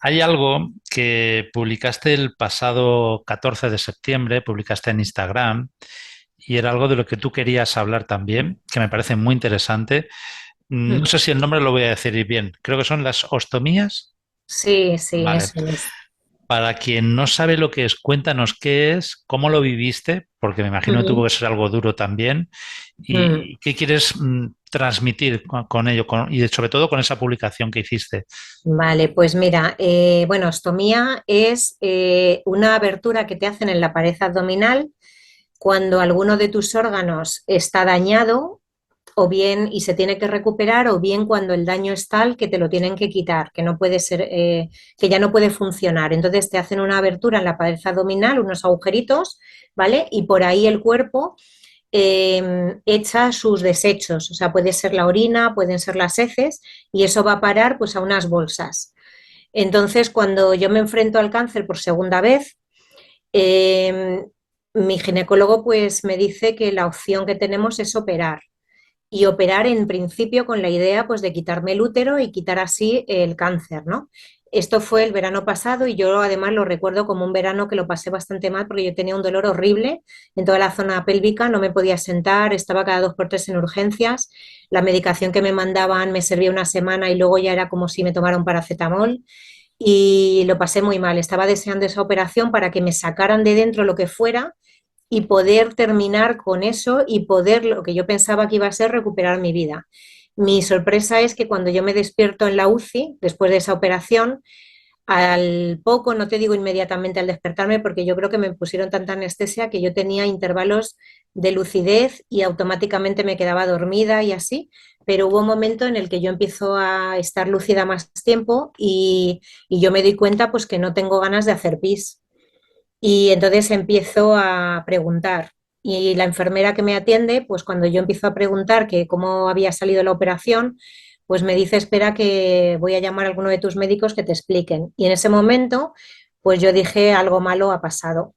Hay algo que publicaste el pasado 14 de septiembre, publicaste en Instagram, y era algo de lo que tú querías hablar también, que me parece muy interesante. No sé si el nombre lo voy a decir bien. Creo que son las ostomías. Sí, sí, Vale. eso es. Para quien no sabe lo que es, cuéntanos qué es, cómo lo viviste, porque me imagino tuvo Ujú, que ser algo duro también, ujú. y qué quieres transmitir con ello, y sobre todo con esa publicación que hiciste. Vale, pues mira, bueno, ostomía es una abertura que te hacen en la pared abdominal cuando alguno de tus órganos está dañado o bien y se tiene que recuperar o bien cuando el daño es tal que te lo tienen que quitar, que no puede ser, que ya no puede funcionar. Entonces te hacen una abertura en la pared abdominal, unos agujeritos, ¿vale? Y por ahí el cuerpo echa sus desechos, o sea, puede ser la orina, pueden ser las heces, y eso va a parar pues a unas bolsas. Entonces, cuando yo me enfrento al cáncer por segunda vez, eh, mi ginecólogo pues me dice que la opción que tenemos es operar y operar en principio con la idea pues de quitarme el útero y quitar así el cáncer, ¿no? Esto fue el verano pasado y yo además lo recuerdo como un verano que lo pasé bastante mal porque yo tenía un dolor horrible en toda la zona pélvica, no me podía sentar, estaba cada 2 por 3 en urgencias, la medicación que me mandaban me servía una semana y luego ya era como si me tomara un paracetamol y lo pasé muy mal, estaba deseando esa operación para que me sacaran de dentro lo que fuera y poder terminar con eso y poder, lo que yo pensaba que iba a ser, recuperar mi vida. Mi sorpresa es que cuando yo me despierto en la UCI, después de esa operación, al poco, no te digo inmediatamente al despertarme, porque yo creo que me pusieron tanta anestesia que yo tenía intervalos de lucidez y automáticamente me quedaba dormida y así, pero hubo un momento en el que yo empiezo a estar lúcida más tiempo y yo me doy cuenta pues que no tengo ganas de hacer pis. Y entonces empiezo a preguntar. Y la enfermera que me atiende, pues cuando yo empiezo a preguntar que cómo había salido la operación, pues me dice, espera que voy a llamar a alguno de tus médicos que te expliquen. Y en ese momento, pues yo dije, algo malo ha pasado.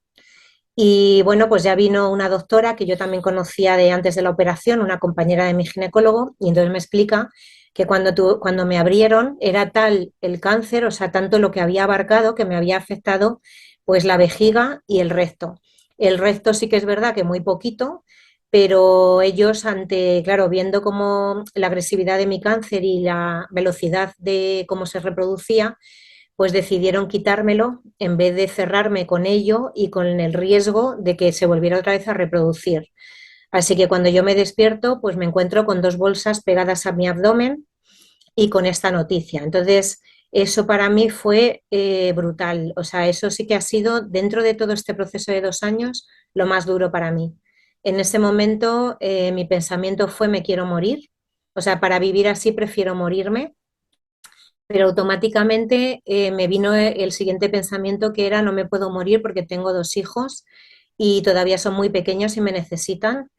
Y bueno, pues ya vino una doctora que yo también conocía de antes de la operación, una compañera de mi ginecólogo, y entonces me explica que cuando me abrieron era tal el cáncer, o sea, tanto lo que había abarcado que me había afectado pues la vejiga y el recto. El recto sí que es verdad que muy poquito, pero ellos ante, claro, viendo cómo la agresividad de mi cáncer y la velocidad de cómo se reproducía, pues decidieron quitármelo en vez de cerrarme con ello y con el riesgo de que se volviera otra vez a reproducir. Así que cuando yo me despierto, pues me encuentro con dos bolsas pegadas a mi abdomen y con esta noticia. Entonces, eso para mí fue brutal. O sea, eso sí que ha sido, dentro de todo este proceso de 2 años, lo más duro para mí. En ese momento, mi pensamiento fue, me quiero morir. O sea, para vivir así prefiero morirme, pero automáticamente me vino el siguiente pensamiento que era no me puedo morir porque tengo 2 hijos y todavía son muy pequeños y me necesitan.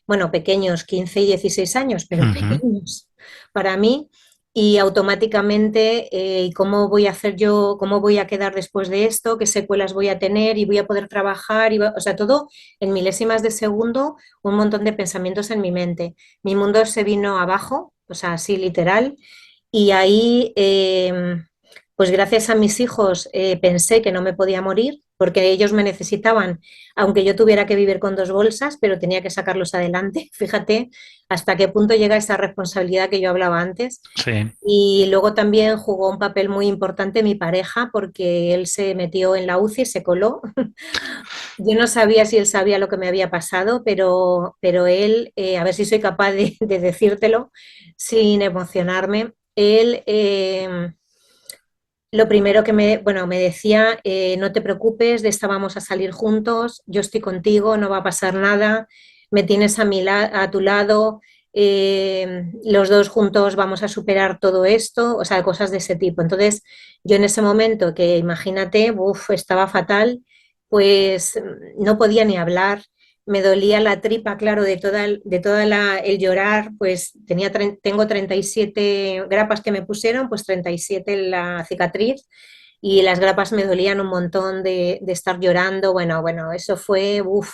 Bueno, pequeños, 15 y 16 años, pero Ujú. pequeños para mí. Y automáticamente, ¿cómo voy a hacer yo? ¿Cómo voy a quedar después de esto? ¿Qué secuelas voy a tener? ¿Y voy a poder trabajar? O sea, todo en milésimas de segundo, un montón de pensamientos en mi mente. Mi mundo se vino abajo, o sea, así literal, y ahí, pues gracias a mis hijos, pensé que no me podía morir porque ellos me necesitaban, aunque yo tuviera que vivir con 2 bolsas, pero tenía que sacarlos adelante. Fíjate hasta qué punto llega esa responsabilidad que yo hablaba antes. Sí. Y luego también jugó un papel muy importante mi pareja porque él se metió en la UCI, se coló. Yo no sabía si él sabía lo que me había pasado, pero él, a ver si soy capaz de decírtelo sin emocionarme, él lo primero que bueno, me decía, no te preocupes, de esta vamos a salir juntos, yo estoy contigo, no va a pasar nada, me tienes a tu lado, los dos juntos vamos a superar todo esto, o sea, cosas de ese tipo. Entonces, yo en ese momento, que imagínate, uf, estaba fatal, pues no podía ni hablar, me dolía la tripa, claro, de toda el llorar, pues tengo 37 grapas que me pusieron, pues 37 en la cicatriz y las grapas me dolían un montón de estar llorando. Bueno, eso fue, uff,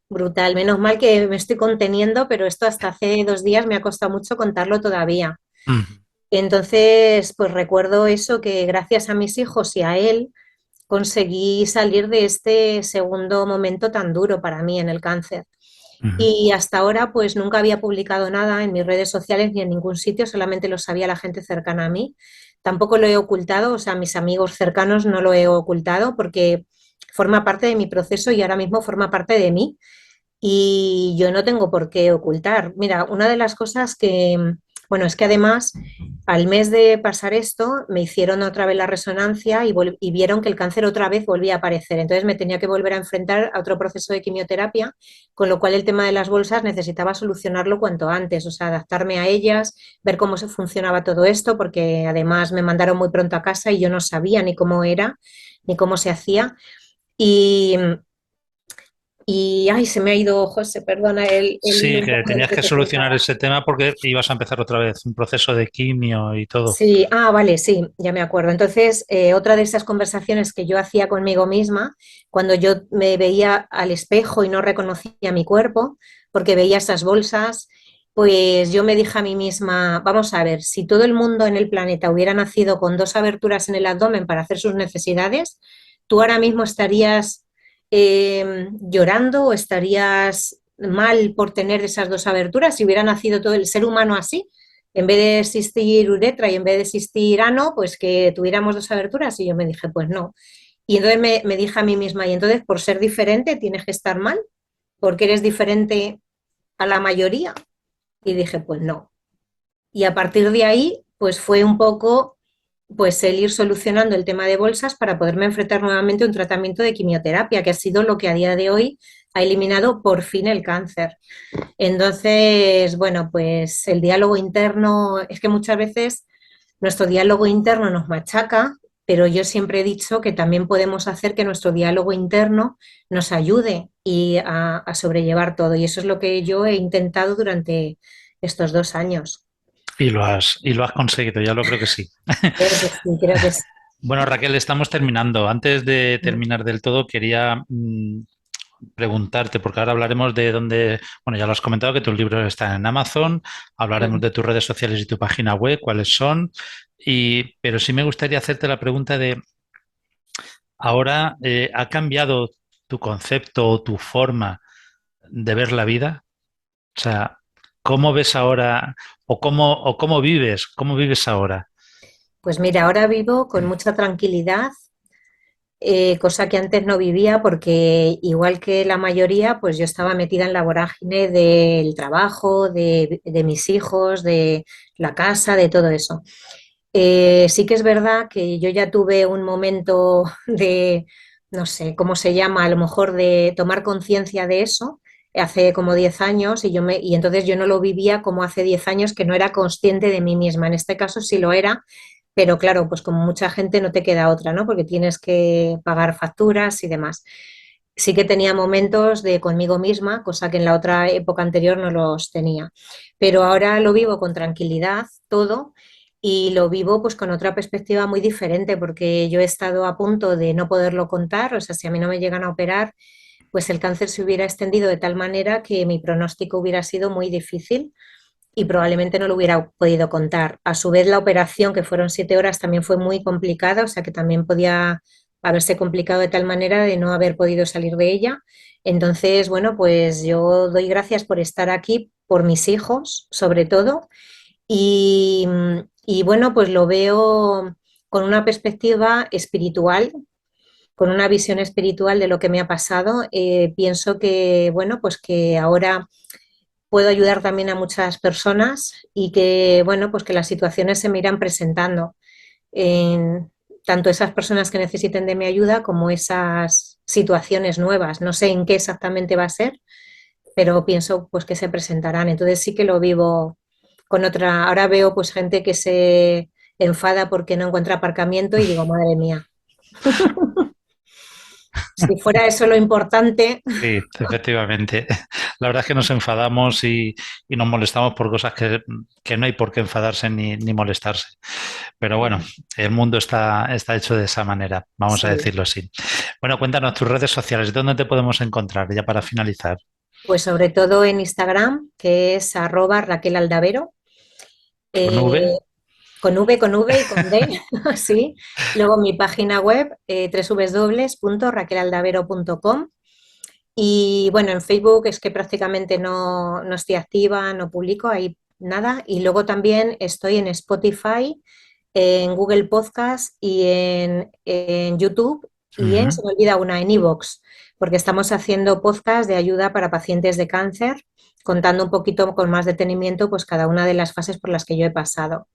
brutal. Menos mal que me estoy conteniendo, pero esto hasta hace 2 días me ha costado mucho contarlo todavía. Ujú. Entonces, pues recuerdo eso, que gracias a mis hijos y a él conseguí salir de este segundo momento tan duro para mí en el cáncer. Ujú. Y hasta ahora, pues nunca había publicado nada en mis redes sociales ni en ningún sitio, solamente lo sabía la gente cercana a mí. Tampoco lo he ocultado, o sea, mis amigos cercanos no lo he ocultado porque forma parte de mi proceso y ahora mismo forma parte de mí y yo no tengo por qué ocultar. Mira, una de las cosas que, bueno, es que además al mes de pasar esto me hicieron otra vez la resonancia y vieron que el cáncer otra vez volvía a aparecer. Entonces me tenía que volver a enfrentar a otro proceso de quimioterapia, con lo cual el tema de las bolsas necesitaba solucionarlo cuanto antes, o sea, adaptarme a ellas, ver cómo se funcionaba todo esto, porque además me mandaron muy pronto a casa y yo no sabía ni cómo era, ni cómo se hacía. Y, ay, se me ha ido, José, perdona, el hilo Sí, un que poco del tenías que que te solucionar contaba. ese tema porque ibas a empezar otra vez un proceso de quimio y todo. Sí, vale, sí, ya me acuerdo. Entonces, otra de esas conversaciones que yo hacía conmigo misma, cuando yo me veía al espejo y no reconocía mi cuerpo, porque veía esas bolsas, pues yo me dije a mí misma, vamos a ver, si todo el mundo en el planeta hubiera nacido con 2 aberturas en el abdomen para hacer sus necesidades, tú ahora mismo estarías llorando o estarías mal por tener esas 2 aberturas si hubiera nacido todo el ser humano así en vez de existir uretra y en vez de existir ano, pues que tuviéramos 2 aberturas. Y yo me dije, pues no. Y entonces me dije a mí misma, y entonces por ser diferente tienes que estar mal. porque eres diferente a la mayoría. Y dije, pues no. Y a partir de ahí, pues fue un poco pues el ir solucionando el tema de bolsas para poderme enfrentar nuevamente a un tratamiento de quimioterapia, que ha sido lo que a día de hoy ha eliminado por fin el cáncer. Entonces, bueno, pues el diálogo interno, es que muchas veces nuestro diálogo interno nos machaca, pero yo siempre he dicho que también podemos hacer que nuestro diálogo interno nos ayude a sobrellevar todo. Y eso es lo que yo he intentado durante estos 2 años. Y lo has conseguido, ya lo creo que sí. Creo que sí, creo que sí. Bueno, Raquel, estamos terminando. Antes de terminar del todo, quería preguntarte, porque ahora hablaremos de dónde, bueno, ya lo has comentado que tus libros están en Amazon, hablaremos de tus redes sociales y tu página web, cuáles son, pero sí me gustaría hacerte la pregunta de, ahora, ¿ha cambiado tu concepto o tu forma de ver la vida? O sea, ¿cómo ves ahora cómo vives ahora? Pues mira, ahora vivo con mucha tranquilidad, cosa que antes no vivía porque igual que la mayoría, pues yo estaba metida en la vorágine del trabajo, de mis hijos, de la casa, de todo eso. Sí que es verdad que yo ya tuve un momento de, no sé cómo se llama, a lo mejor de tomar conciencia de eso hace como 10 años y entonces yo no lo vivía como hace 10 años que no era consciente de mí misma. En este caso sí lo era, pero claro, pues como mucha gente no te queda otra, ¿no? Porque tienes que pagar facturas y demás. Sí que tenía momentos de conmigo misma, cosa que en la otra época anterior no los tenía. Pero ahora lo vivo con tranquilidad todo y lo vivo pues con otra perspectiva muy diferente porque yo he estado a punto de no poderlo contar, o sea, si a mí no me llegan a operar, pues el cáncer se hubiera extendido de tal manera que mi pronóstico hubiera sido muy difícil y probablemente no lo hubiera podido contar. A su vez, la operación, que fueron 7 horas, también fue muy complicada, o sea que también podía haberse complicado de tal manera de no haber podido salir de ella. Entonces, bueno, pues yo doy gracias por estar aquí, por mis hijos, sobre todo, y, y bueno, pues lo veo con una perspectiva espiritual, con una visión espiritual de lo que me ha pasado. Pienso que, bueno, pues que ahora puedo ayudar también a muchas personas y que, bueno, pues que las situaciones se me irán presentando en tanto esas personas que necesiten de mi ayuda como esas situaciones nuevas. No sé en qué exactamente va a ser, pero pienso pues que se presentarán. Entonces sí que lo vivo con otra. Ahora veo pues gente que se enfada porque no encuentra aparcamiento y digo, madre mía, si fuera eso lo importante. Sí, efectivamente. La verdad es que nos enfadamos y nos molestamos por cosas que no hay por qué enfadarse ni molestarse. Pero bueno, el mundo está hecho de esa manera, vamos a Sí, decirlo así. Bueno, cuéntanos tus redes sociales, ¿dónde te podemos encontrar ya para finalizar? pues sobre todo en Instagram, que es @RaquelAldavero. ¿Con V? Con V y con D, sí. Luego mi página web, www.raquelaldavero.com. Y bueno, en Facebook es que prácticamente no estoy activa, no publico ahí nada. Y luego también estoy en Spotify, en Google Podcast y en YouTube y se Ujú. me olvida una, en iVoox, porque estamos haciendo podcast de ayuda para pacientes de cáncer, contando un poquito con más detenimiento pues cada una de las fases por las que yo he pasado.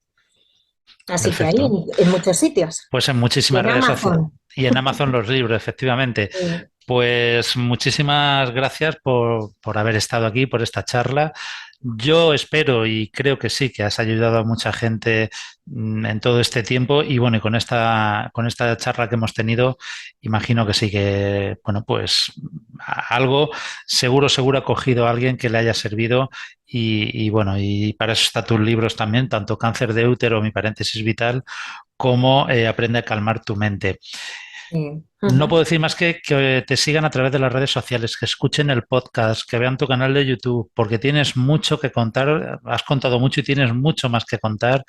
Así que ahí, Perfecto. en muchos sitios. Pues en Y muchísimas en redes sociales Amazon. y en Amazon los libros, efectivamente. Sí, Pues muchísimas gracias por haber estado aquí, por esta charla. Yo espero y creo que sí, que has ayudado a mucha gente en todo este tiempo y bueno, y con esta charla que hemos tenido, imagino que sí que, bueno, pues algo seguro ha cogido a alguien que le haya servido y bueno, y para eso están tus libros también, tanto Cáncer de útero, mi paréntesis vital, como Aprende a calmar tu mente. sí. No Ujú. puedo decir más que te sigan a través de las redes sociales, que escuchen el podcast, que vean tu canal de YouTube, porque tienes mucho que contar, has contado mucho y tienes mucho más que contar.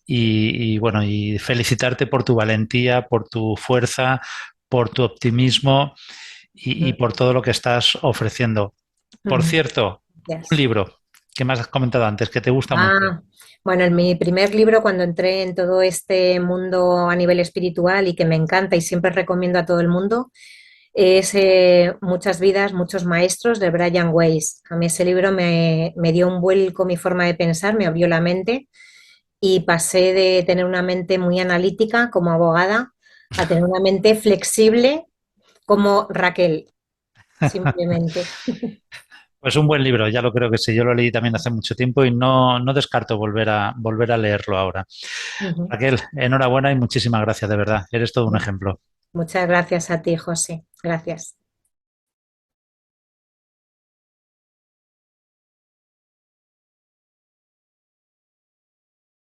Y bueno, y felicitarte por tu valentía, por tu fuerza, por tu optimismo y por todo lo que estás ofreciendo. Por Ujú. cierto, un Yes. libro que me has comentado antes, que te gusta mucho. Bueno, en mi primer libro, cuando entré en todo este mundo a nivel espiritual y que me encanta y siempre recomiendo a todo el mundo, Es Muchas vidas, muchos maestros de Brian Weiss. A mí ese libro me dio un vuelco mi forma de pensar, me abrió la mente y pasé de tener una mente muy analítica como abogada a tener una mente flexible como Raquel, simplemente. Pues un buen libro, ya lo creo que sí. Yo lo leí también hace mucho tiempo y no descarto volver a leerlo ahora. Ujú. Raquel, enhorabuena y muchísimas gracias, de verdad. Eres todo un ejemplo. Muchas gracias a ti, José. Gracias.